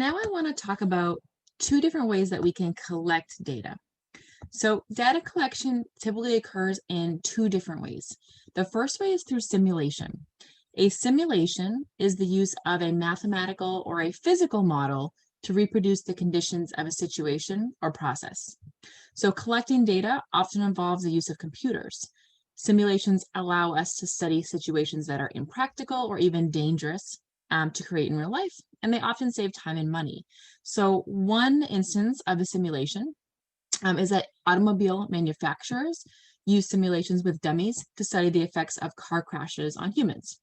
Now I want to talk about two different ways that we can collect data. So data collection typically occurs in two different ways. The first way is through simulation. A simulation is the use of a mathematical or a physical model to reproduce the conditions of a situation or process. So collecting data often involves the use of computers. Simulations allow us to study situations that are impractical or even dangerous to create in real life, and they often save time and money. So one instance of a simulation is that automobile manufacturers use simulations with dummies to study the effects of car crashes on humans.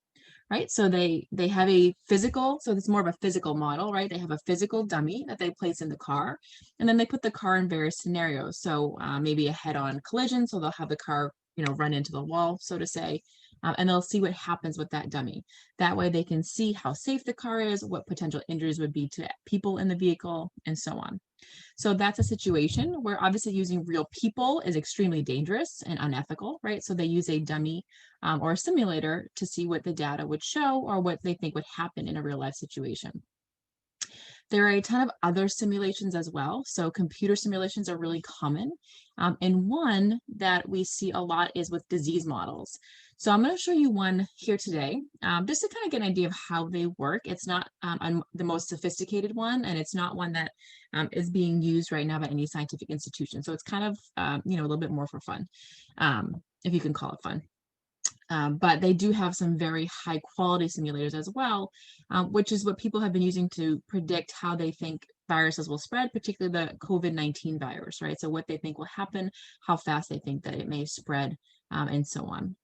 Right, so they have a physical, so it's more of a physical model, right? They have a physical dummy that they place in the car, and then they put the car in various scenarios. So maybe a head-on collision, so they'll have the car, run into the wall, so to say, and they'll see what happens with that dummy. That way they can see how safe the car is, what potential injuries would be to people in the vehicle, and so on. So that's a situation where obviously using real people is extremely dangerous and unethical, right? So they use a dummy or a simulator to see what the data would show or what they think would happen in a real life situation. There are a ton of other simulations as well. So computer simulations are really common. And one that we see a lot is with disease models. So I'm going to show you one here today, just to kind of get an idea of how they work. It's not the most sophisticated one, and it's not one that is being used right now by any scientific institution. So it's kind of, a little bit more for fun, if you can call it fun. But they do have some very high quality simulators as well, which is what people have been using to predict how they think viruses will spread, particularly the COVID-19 virus, right? So what they think will happen, how fast they think that it may spread, and so on.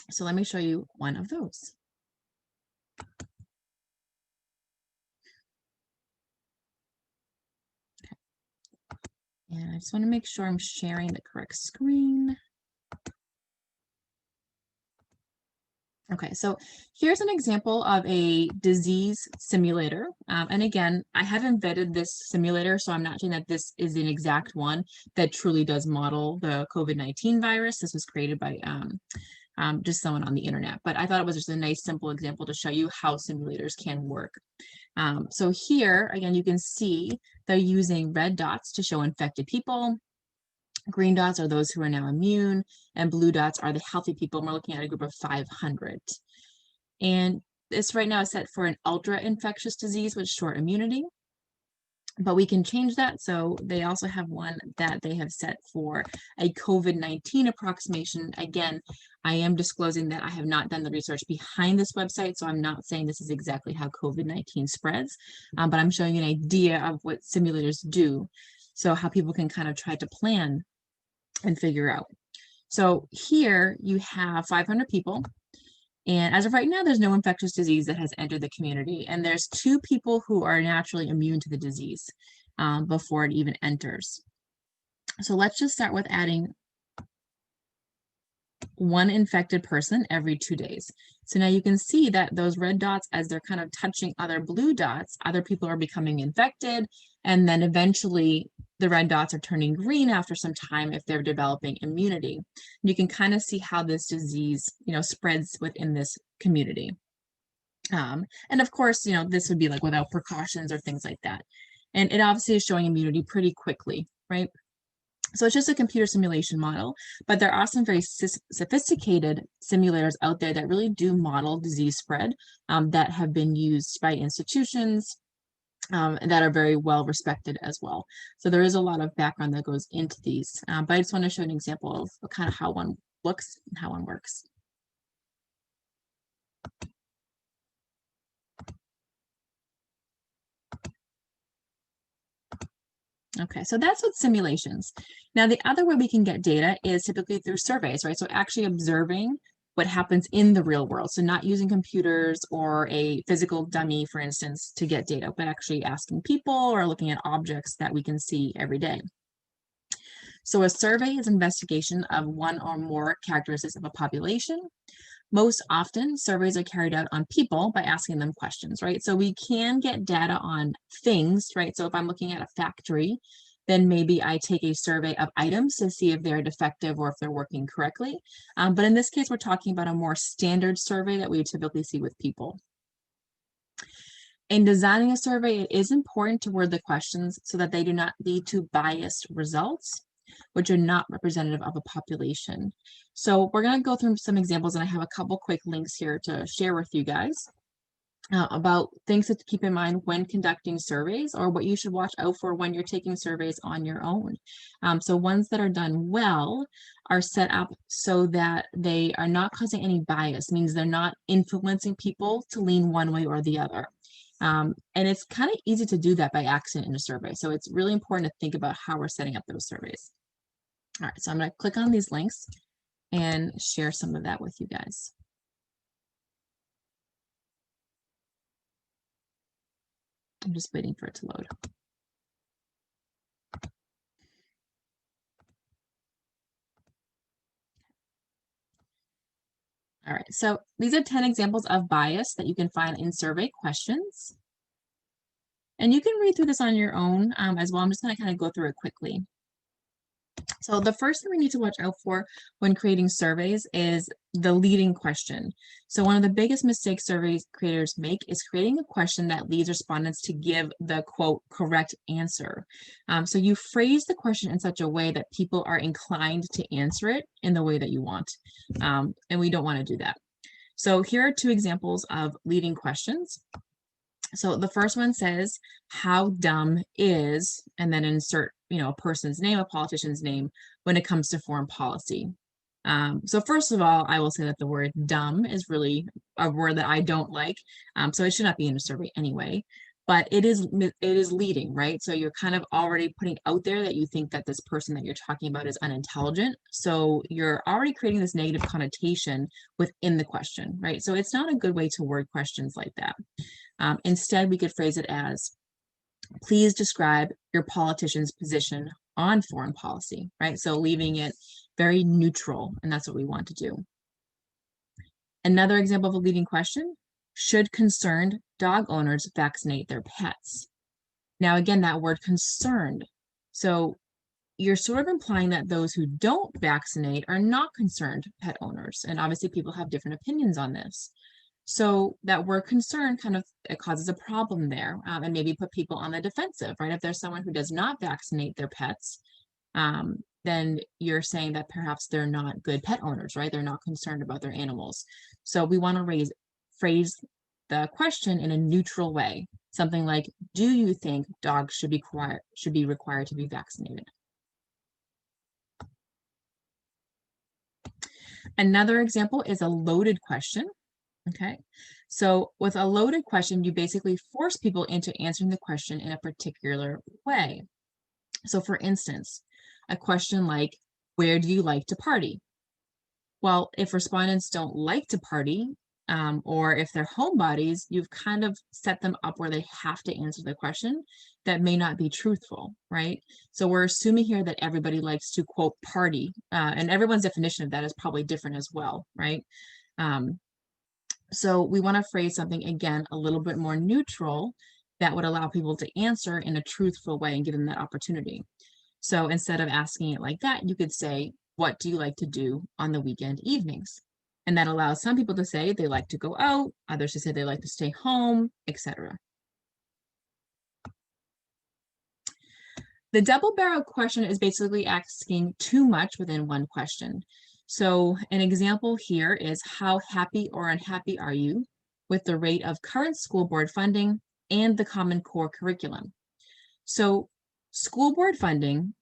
So let me show you one of those. Okay. And I just want to make sure I'm sharing the correct screen. Okay, so here's an example of a disease simulator. And again, I have embedded this simulator, so I'm not saying that this is an exact one that truly does model the COVID-19 virus. This was created by just someone on the internet, but I thought it was just a nice, simple example to show you how simulators can work. So here, again, you can see they're using red dots to show infected people. Green dots are those who are now immune, and blue dots are the healthy people. And we're looking at a group of 500. And this right now is set for an ultra infectious disease with short immunity, but we can change that. So they also have one that they have set for a COVID-19 approximation. Again, I am disclosing that I have not done the research behind this website, so I'm not saying this is exactly how COVID-19 spreads, but I'm showing you an idea of what simulators do. So how people can kind of try to plan and figure out. So here you have 500 people. And as of right now, there's no infectious disease that has entered the community. And there's 2 people who are naturally immune to the disease before it even enters. So let's just start with adding 1 infected person every 2 days. So now you can see that those red dots, as they're kind of touching other blue dots, other people are becoming infected. And then eventually the red dots are turning green after some time if they're developing immunity. You can kind of see how this disease, spreads within this community. And of course, this would be like without precautions or things like that. And it obviously is showing immunity pretty quickly, right? So it's just a computer simulation model, but there are some very sophisticated simulators out there that really do model disease spread that have been used by institutions that are very well respected as well. So there is a lot of background that goes into these, but I just want to show an example of kind of how one looks and how one works. Okay, so that's with simulations. Now, the other way we can get data is typically through surveys, right? So actually observing what happens in the real world. So not using computers or a physical dummy, for instance, to get data, but actually asking people or looking at objects that we can see every day. So a survey is an investigation of one or more characteristics of a population. Most often, surveys are carried out on people by asking them questions, right? So we can get data on things, right? So if I'm looking at a factory, then maybe I take a survey of items to see if they're defective or if they're working correctly. But in this case, we're talking about a more standard survey that we would typically see with people. In designing a survey, it is important to word the questions so that they do not lead to biased results, which are not representative of a population. So we're going to go through some examples, and I have a couple quick links here to share with you guys about things to keep in mind when conducting surveys, or what you should watch out for when you're taking surveys on your own. So ones that are done well are set up so that they are not causing any bias, means they're not influencing people to lean one way or the other. And it's kind of easy to do that by accident in a survey. So it's really important to think about how we're setting up those surveys. All right, so I'm going to click on these links and share some of that with you guys. I'm just waiting for it to load. All right, so these are 10 examples of bias that you can find in survey questions. And you can read through this on your own as well. I'm just going to kind of go through it quickly. So the first thing we need to watch out for when creating surveys is the leading question. So one of the biggest mistakes survey creators make is creating a question that leads respondents to give the quote correct answer. So you phrase the question in such a way that people are inclined to answer it in the way that you want. And we don't want to do that. So here are two examples of leading questions. So the first one says, how dumb is, and then insert, a person's name, a politician's name, when it comes to foreign policy. So first of all, I will say that the word dumb is really a word that I don't like. So it should not be in a survey anyway, but it is leading, right? So you're kind of already putting out there that you think that this person that you're talking about is unintelligent. So you're already creating this negative connotation within the question, right? So it's not a good way to word questions like that. Instead, we could phrase it as, please describe your politician's position on foreign policy, right? So leaving it very neutral, and that's what we want to do. Another example of a leading question, should concerned dog owners vaccinate their pets? Now, again, that word concerned. So you're sort of implying that those who don't vaccinate are not concerned pet owners. And obviously people have different opinions on this. So that word concern kind of, it causes a problem there, and maybe put people on the defensive, right? If there's someone who does not vaccinate their pets, then you're saying that perhaps they're not good pet owners, right? They're not concerned about their animals. So we want to phrase the question in a neutral way, something like, do you think dogs should be required to be vaccinated? Another example is a loaded question. Okay, so with a loaded question, you basically force people into answering the question in a particular way. So for instance, a question like, where do you like to party? Well, if respondents don't like to party, or if they're homebodies, you've kind of set them up where they have to answer the question that may not be truthful, right? So we're assuming here that everybody likes to quote party, and everyone's definition of that is probably different as well, right? So we want to phrase something, again, a little bit more neutral that would allow people to answer in a truthful way and give them that opportunity. So instead of asking it like that, you could say, what do you like to do on the weekend evenings? And that allows some people to say they like to go out, others to say they like to stay home, etc. The double-barreled question is basically asking too much within one question. So an example here is, how happy or unhappy are you with the rate of current school board funding and the Common Core curriculum? So school board funding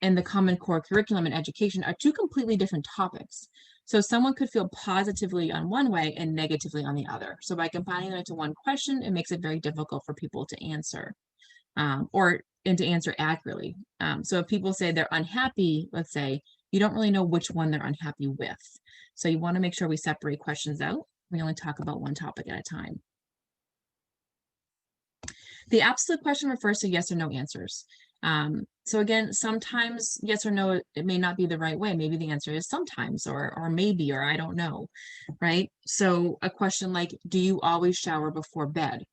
and the Common Core curriculum in education are two completely different topics. So someone could feel positively on one way and negatively on the other. So by combining them into one question, it makes it very difficult for people to answer, and to answer accurately. So if people say they're unhappy, let's say, you don't really know which one they're unhappy with. So you want to make sure we separate questions out. We only talk about one topic at a time. The absolute question refers to yes or no answers. So again, sometimes yes or no, it may not be the right way. Maybe the answer is sometimes, or maybe, or I don't know, right? So a question like, do you always shower before bed?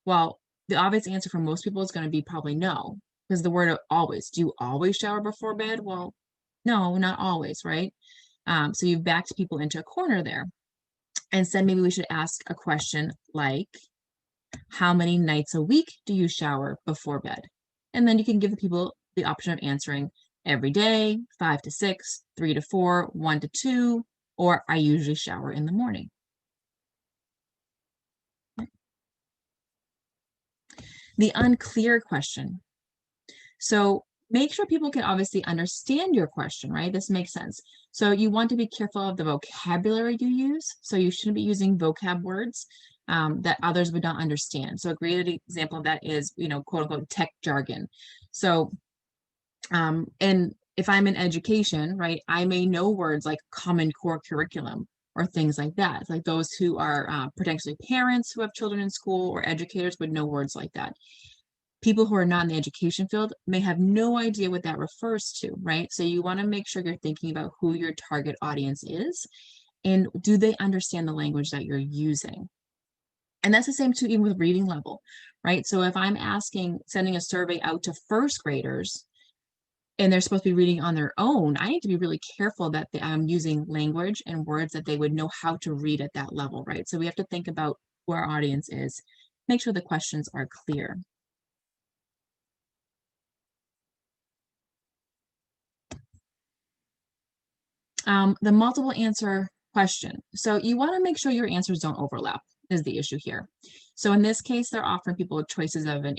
Well, the obvious answer for most people is going to be probably no, because the word always, do you always shower before bed? Well, no, not always, right? So you've backed people into a corner there. Instead, maybe we should ask a question like, How many nights a week do you shower before bed? And then you can give the people the option of answering every day, 5 to 6, 3 to 4, 1 to 2, or I usually shower in the morning. The unclear question. So make sure people can obviously understand your question, right? This makes sense. So you want to be careful of the vocabulary you use. So you shouldn't be using vocab words that others would not understand. So a great example of that is, quote unquote, tech jargon. So, and if I'm in education, right, I may know words like Common Core curriculum or things like that. Like those who are potentially parents who have children in school or educators would know words like that. People who are not in the education field may have no idea what that refers to, right? So you want to make sure you're thinking about who your target audience is and do they understand the language that you're using? And that's the same too, even with reading level, right? So if I'm sending a survey out to first graders and they're supposed to be reading on their own, I need to be really careful that I'm using language and words that they would know how to read at that level, right? So we have to think about who our audience is, make sure the questions are clear. The multiple answer question. So you want to make sure your answers don't overlap is the issue here. So in this case, they're offering people choices of an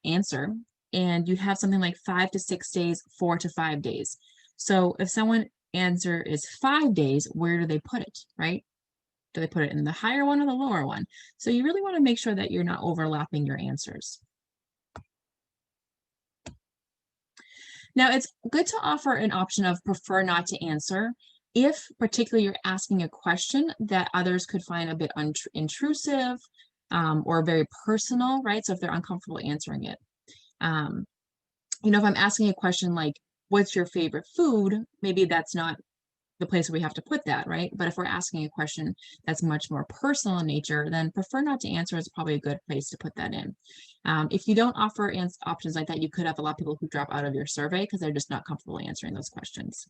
answer, and you have something like 5 to 6 days, 4 to 5 days. So if someone answer is 5 days, where do they put it, right? Do they put it in the higher one or the lower one? So you really want to make sure that you're not overlapping your answers. Now, it's good to offer an option of prefer not to answer if particularly you're asking a question that others could find a bit intrusive or very personal, right? So if they're uncomfortable answering it. If I'm asking a question like, what's your favorite food? Maybe that's not the place where we have to put that, right? But if we're asking a question that's much more personal in nature, then prefer not to answer is probably a good place to put that in. If you don't offer options like that, you could have a lot of people who drop out of your survey because they're just not comfortable answering those questions.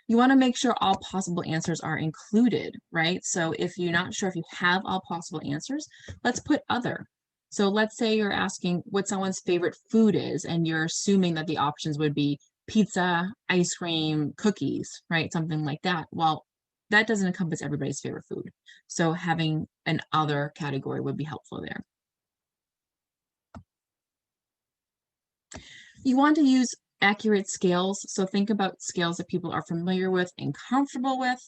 You want to make sure all possible answers are included, right? So if you're not sure if you have all possible answers, let's put other. So let's say you're asking what someone's favorite food is, and you're assuming that the options would be pizza, ice cream, cookies, right? Something like that. Well, that doesn't encompass everybody's favorite food. So having an other category would be helpful there. You want to use accurate scales. So think about scales that people are familiar with and comfortable with.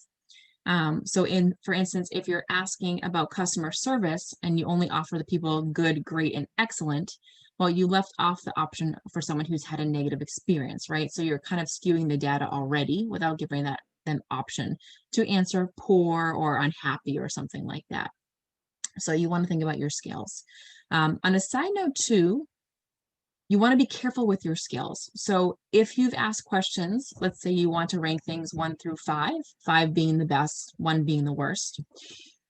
For instance, if you're asking about customer service and you only offer the people good, great, and excellent, well, you left off the option for someone who's had a negative experience, right? So you're kind of skewing the data already without giving that an option to answer poor or unhappy or something like that. So you want to think about your scales. On a side note too, you want to be careful with your scales. So if you've asked questions, let's say you want to rank things 1 through 5, 5 being the best, 1 being the worst.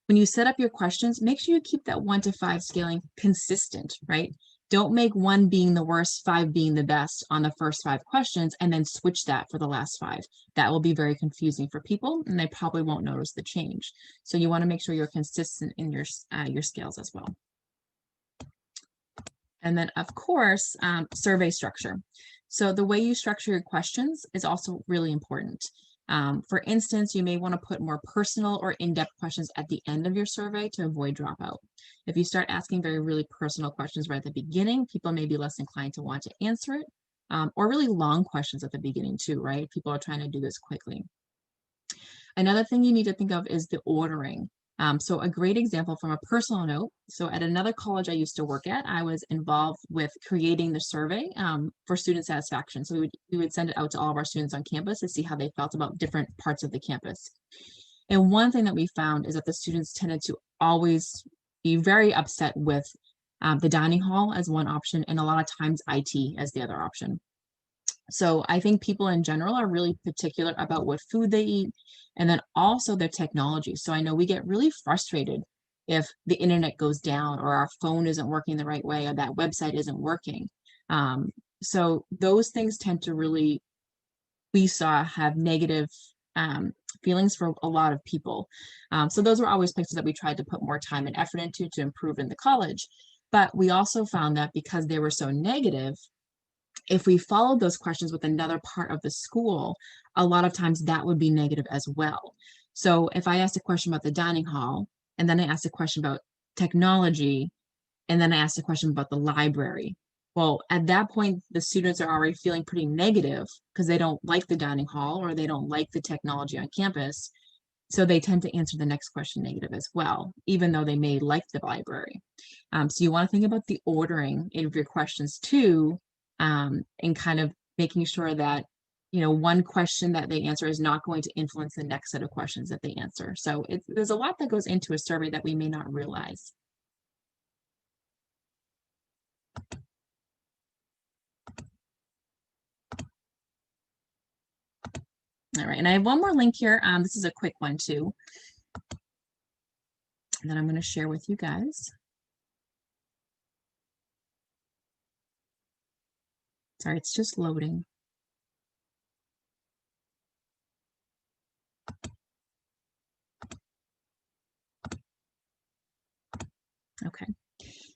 When you set up your questions, make sure you keep that 1 to 5 scaling consistent, right? Don't make 1 being the worst, 5 being the best on the first 5 questions and then switch that for the last 5. That will be very confusing for people and they probably won't notice the change. So you want to make sure you're consistent in your scales as well. And then, of course, survey structure. So the way you structure your questions is also really important. For instance, you may want to put more personal or in-depth questions at the end of your survey to avoid dropout. If you start asking really personal questions right at the beginning, people may be less inclined to want to answer it, or really long questions at the beginning too, right? People are trying to do this quickly. Another thing you need to think of is the ordering. So a great example from a personal note. So at another college I used to work at, I was involved with creating the survey for student satisfaction. So we would send it out to all of our students on campus to see how they felt about different parts of the campus. And one thing that we found is that the students tended to always be very upset with the dining hall as one option, and a lot of times IT as the other option. So I think people in general are really particular about what food they eat and then also their technology. So I know we get really frustrated if the internet goes down or our phone isn't working the right way or that website isn't working. So those things tend to really, we saw, have negative feelings for a lot of people. So those were always places that we tried to put more time and effort into to improve in the college. But we also found that because they were so negative, if we followed those questions with another part of the school, a lot of times that would be negative as well. So if I asked a question about the dining hall, and then I asked a question about technology, and then I asked a question about the library. Well, at that point, the students are already feeling pretty negative because they don't like the dining hall or they don't like the technology on campus. So they tend to answer the next question negative as well, even though they may like the library. So you want to think about the ordering of your questions too, and kind of making sure that, one question that they answer is not going to influence the next set of questions that they answer. So there's a lot that goes into a survey that we may not realize. All right, and I have one more link here. This is a quick one too, that I'm going to share with you guys. Sorry, it's just loading. Okay,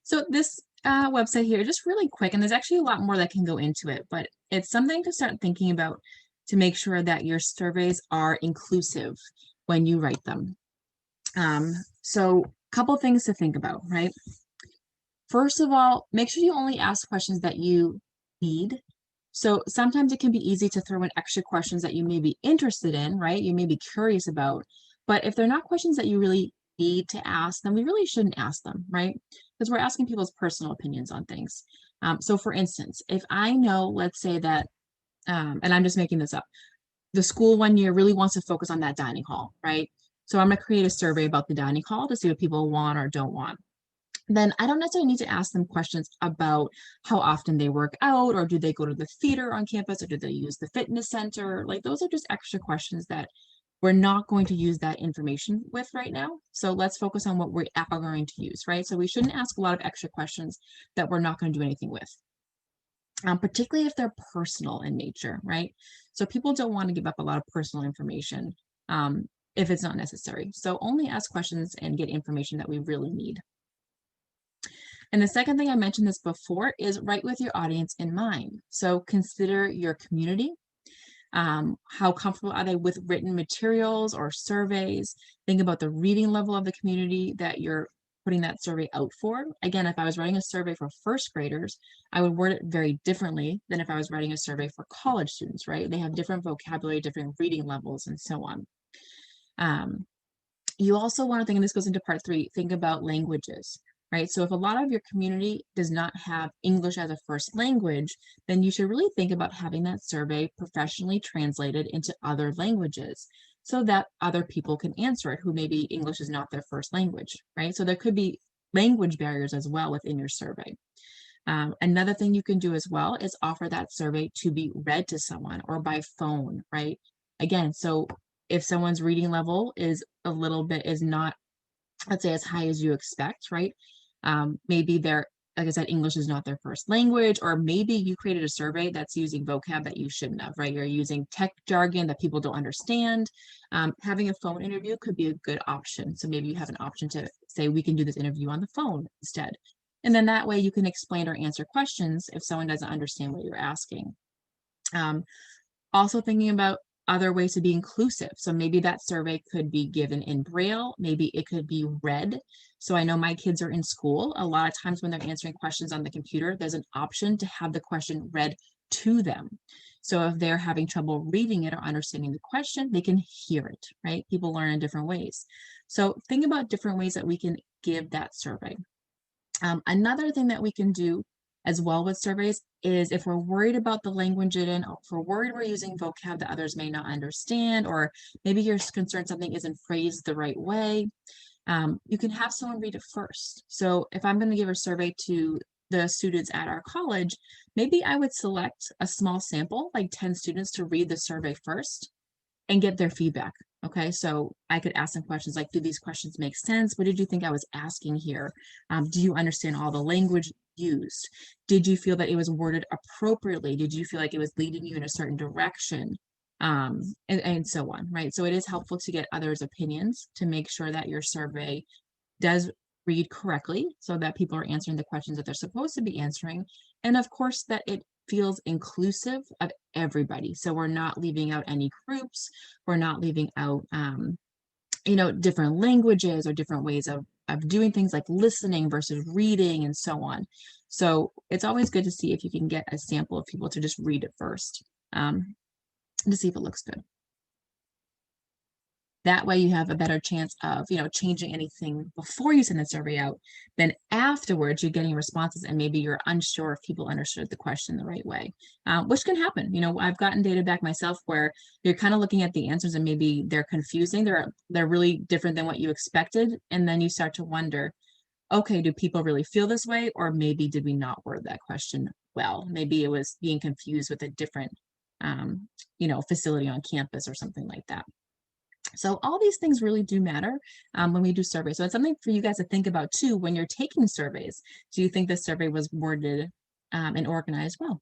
so this website here, just really quick, and there's actually a lot more that can go into it, but it's something to start thinking about to make sure that your surveys are inclusive when you write them. So a couple things to think about, right? First of all, make sure you only ask questions that you need. So sometimes it can be easy to throw in extra questions that you may be interested in, right? You may be curious about, but if they're not questions that you really need to ask, then we really shouldn't ask them, right? Because we're asking people's personal opinions on things. So for instance, if I know, let's say that, and I'm just making this up, the school one year really wants to focus on that dining hall, right? So I'm going to create a survey about the dining hall to see what people want or don't want. Then I don't necessarily need to ask them questions about how often they work out, or do they go to the theater on campus, or do they use the fitness center? Like, those are just extra questions that we're not going to use that information with right now. So let's focus on what we are going to use, right? So we shouldn't ask a lot of extra questions that we're not going to do anything with. Particularly if they're personal in nature, right? So people don't want to give up a lot of personal information if it's not necessary. So only ask questions and get information that we really need. And the second thing, I mentioned this before, is write with your audience in mind. So consider your community. How comfortable are they with written materials or surveys? Think about the reading level of the community that you're putting that survey out for. Again, if I was writing a survey for first graders, I would word it very differently than if I was writing a survey for college students, right? They have different vocabulary, different reading levels, and so on. You also want to think, and this goes into part 3, think about languages, right? So if a lot of your community does not have English as a first language, then you should really think about having that survey professionally translated into other languages so that other people can answer it who maybe English is not their first language, right? So there could be language barriers as well within your survey. Another thing you can do as well is offer that survey to be read to someone or by phone, right? Again, so if someone's reading level is a little bit, is not, let's say, as high as you expect, right? Maybe they're, like I said, English is not their first language, or maybe you created a survey that's using vocab that you shouldn't have, right? You're using tech jargon that people don't understand. Having a phone interview could be a good option. So maybe you have an option to say, we can do this interview on the phone instead. And then that way you can explain or answer questions if someone doesn't understand what you're asking. Also thinking about other ways to be inclusive. So maybe that survey could be given in Braille, maybe it could be read. So I know my kids are in school. A lot of times when they're answering questions on the computer, there's an option to have the question read to them. So if they're having trouble reading it or understanding the question, they can hear it, right? People learn in different ways. So think about different ways that we can give that survey. Another thing that we can do as well with surveys is if we're worried about the language in, or if we're worried we're using vocab that others may not understand, or maybe you're concerned something isn't phrased the right way, you can have someone read it first. So if I'm going to give a survey to the students at our college, maybe I would select a small sample, like 10 students, to read the survey first and get their feedback. Okay, so I could ask them questions like, do these questions make sense? What did you think I was asking here? Do you understand all the language used? Did you feel that it was worded appropriately? Did you feel like it was leading you in a certain direction? and so on, right? So it is helpful to get others' opinions to make sure that your survey does read correctly so that people are answering the questions that they're supposed to be answering. And of course, that it feels inclusive of everybody. So we're not leaving out any groups, we're not leaving out, different languages or different ways of doing things like listening versus reading and so on. So it's always good to see if you can get a sample of people to just read it first, to see if it looks good. That way you have a better chance of, changing anything before you send the survey out. Then afterwards, you're getting responses and maybe you're unsure if people understood the question the right way, which can happen. I've gotten data back myself where you're kind of looking at the answers and maybe they're confusing. They're really different than what you expected. And then you start to wonder, okay, do people really feel this way? Or maybe did we not word that question well? Maybe it was being confused with a different, facility on campus or something like that. So all these things really do matter when we do surveys. So it's something for you guys to think about too when you're taking surveys. Do you think the survey was worded and organized well?